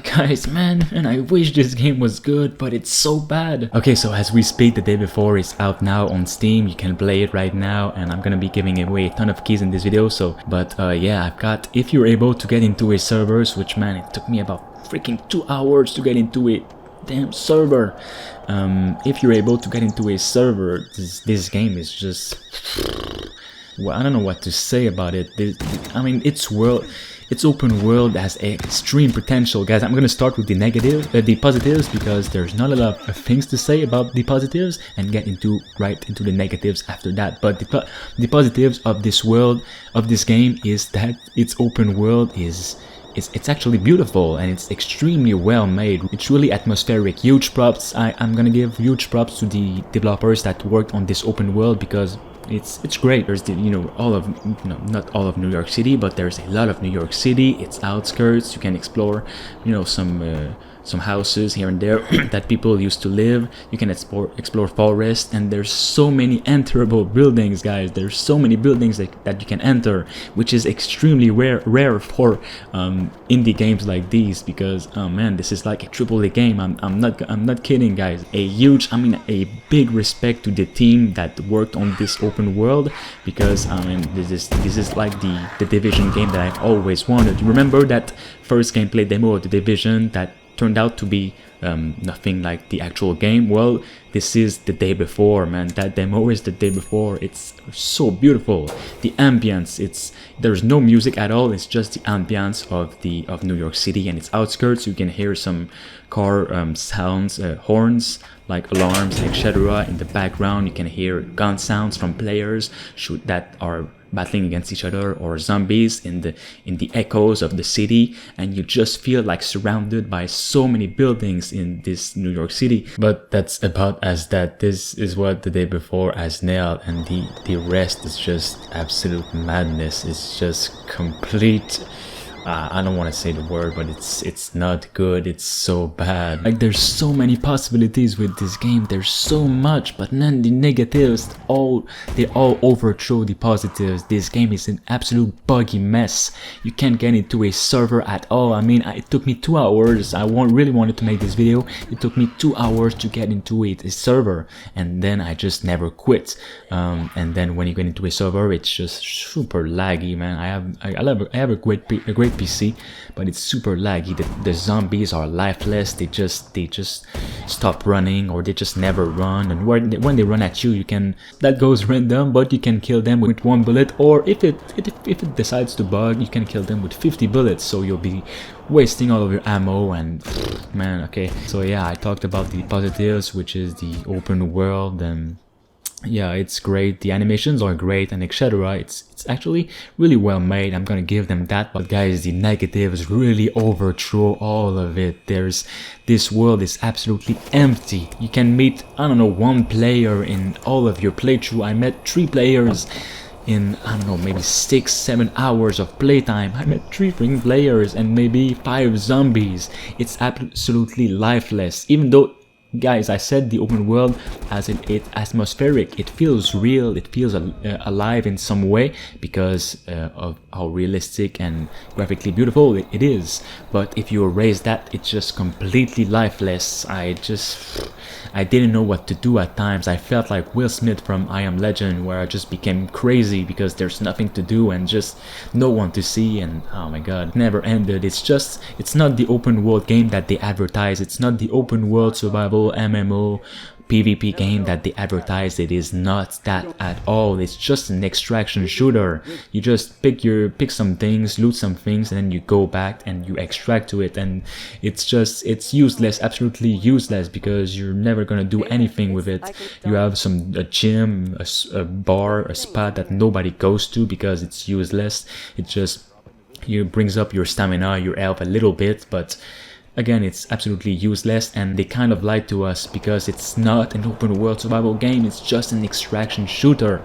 guys, man, and I wish this game was good, but it's so bad. Okay, so as we speak, the day before is out now on Steam. You can play it right now, and I'm gonna be giving away a ton of keys in this video. So, but yeah, I've got, if you're able to get into a servers, which, man, it took me about freaking 2 hours to get into a damn server. If you're able to get into a server, this game is just, well, I don't know what to say about it. I mean, it's open world, has extreme potential, guys. I'm gonna start with the positives, because there's not a lot of things to say about the positives, and get right into the negatives after that. But the positives of this world, of this game, is that its open world it's actually beautiful, and it's extremely well made. It's really atmospheric. Huge props. I'm gonna give huge props to the developers that worked on this open world, because it's great. There's not all of New York City, but there's a lot of New York City. Its outskirts, you can explore, some houses here and there that people used to live. You can explore forest, and there's so many enterable buildings, guys. There's so many buildings that you can enter, which is extremely rare for indie games like these, because oh man, this is like a AAA game. I'm not kidding, guys. A big respect to the team that worked on this open world, because I mean, this is like the Division game that I've always wanted. You remember that first gameplay demo of the Division that turned out to be nothing like the actual game? Well, this is the day before, man. That demo is the day before. It's so beautiful. The ambience, there's no music at all. It's just the ambience of New York City and its outskirts. You can hear some car sounds, horns, like alarms, etc. in the background. You can hear gun sounds from players that are battling against each other, or zombies in the echoes of the city, and you just feel like surrounded by so many buildings in this New York City. But that's about as that. This is what the day before has nailed, and the rest is just absolute madness. It's just complete, I don't want to say the word, but it's not good. It's so bad. Like, there's so many possibilities with this game. There's so much, but then the negatives they all overthrow the positives. This game is an absolute buggy mess. You can't get into a server at all. I mean, it took me 2 hours. I really wanted to make this video. It took me 2 hours to get into a server, and then I just never quit. And then when you get into a server, it's just super laggy, man. I have a great PC, but it's super laggy. The zombies are lifeless. They just stop running, or they just never run, and when they run at you, that goes random, but you can kill them with 1 bullet, or if it decides to bug, you can kill them with 50 bullets, so you'll be wasting all of your ammo. And man, okay, so yeah, I talked about the positives, which is the open world, and yeah, it's great. The animations are great, and etc. It's actually really well made. I'm gonna give them that. But guys, the negatives really overthrow all of it. This world is absolutely empty. You can meet, I don't know, 1 player in all of your playthrough. I met 3 players in, I don't know, maybe 6-7 hours of playtime. I met 3 freaking players and maybe 5 zombies. It's absolutely lifeless. Even though, guys, I said the open world as it's atmospheric, it feels real, it feels alive in some way, because of how realistic and graphically beautiful it is. But if you erase that, it's just completely lifeless. I didn't know what to do at times. I felt like Will Smith from I Am Legend, where I just became crazy because there's nothing to do and just no one to see, and oh my god, it never ended. It's not the open world game that they advertise. It's not the open world survival MMO PvP game that they advertise. It is not that at all. It's just an extraction shooter. You just pick some things, loot some things, and then you go back and you extract to it, and it's useless, absolutely useless, because you're never gonna do anything with it. You have a gym, a bar, a spot that nobody goes to because it's useless. It just brings up your stamina, your health a little bit, but again, it's absolutely useless. And they kind of lied to us, because it's not an open world survival game. It's just an extraction shooter.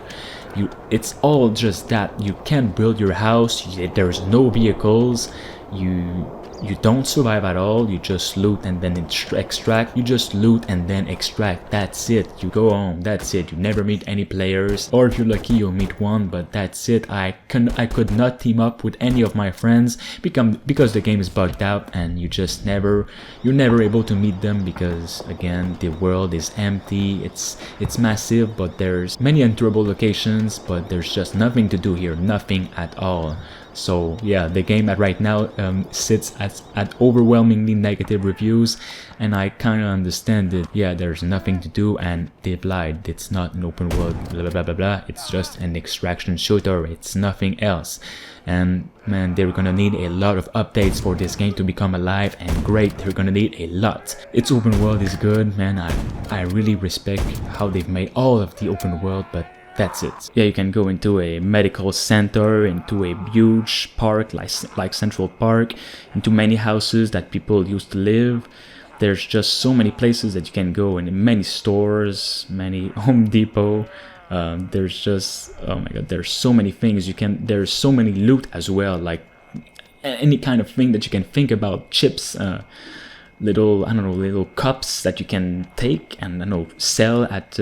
It's all just that. You can't build your house. There's no vehicles. You you don't survive at all. You just loot and then extract. You just loot and then extract. That's it. You go home. That's it. You never meet any players, or if you're lucky you'll meet one, but that's it. I could not team up with any of my friends because the game is bugged out, and you're never able to meet them because again the world is empty. It's massive, but there's many enterable locations, but there's just nothing to do here, nothing at all. So yeah, the game right now sits at overwhelmingly negative reviews, and I kind of understand it. Yeah, there's nothing to do, and they've lied. It's not an open world, blah blah blah blah blah. It's just an extraction shooter. It's nothing else. And man, they're gonna need a lot of updates for this game to become alive and great. They're gonna need a lot. Its open world is good, man. I really respect how they've made all of the open world, but that's it. Yeah, you can go into a medical center, into a huge park like Central Park, into many houses that people used to live. There's just so many places that you can go, and many stores, many Home Depot. There's just, oh my god, there's so many things you can, there's so many loot as well, like any kind of thing that you can think about. Chips, little, I don't know, little cups that you can take and, I don't know, sell at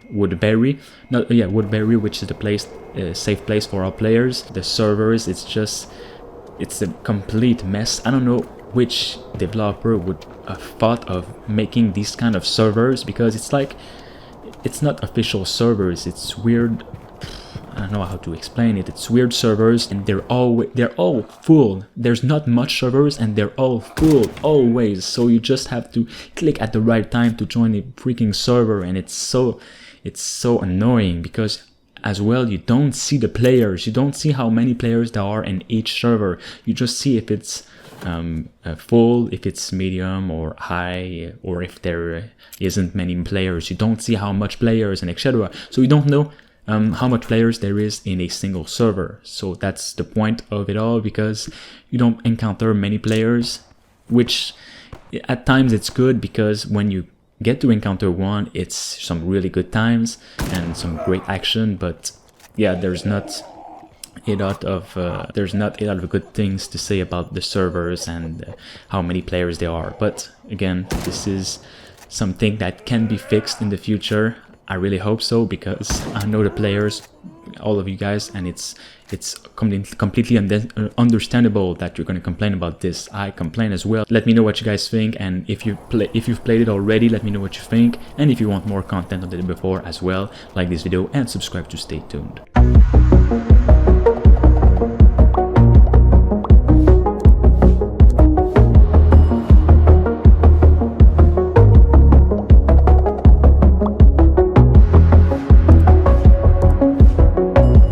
Woodbury. No, yeah, Woodbury, which is the place, safe place for our players. The servers, it's a complete mess. I don't know which developer would have thought of making these kind of servers, because it's like, it's not official servers. It's weird. I don't know how to explain it. It's weird servers, and they're all full. There's not much servers, and they're all full always. So you just have to click at the right time to join a freaking server, and it's so annoying because as well you don't see the players. You don't see how many players there are in each server. You just see if it's full, if it's medium or high, or if there isn't many players. You don't see how much players and etc. So you don't know how much players there is in a single server. So that's the point of it all, because you don't encounter many players, which at times it's good, because when you get to encounter one, it's some really good times and some great action. But yeah, there's not a lot of good things to say about the servers and how many players there are. But again, this is something that can be fixed in the future. I really hope so, because I know the players, all of you guys, and it's completely understandable that you're going to complain about this. I complain as well. Let me know what you guys think, and if you've played it already, let me know what you think. And if you want more content on the day before as well, like this video and subscribe to stay tuned.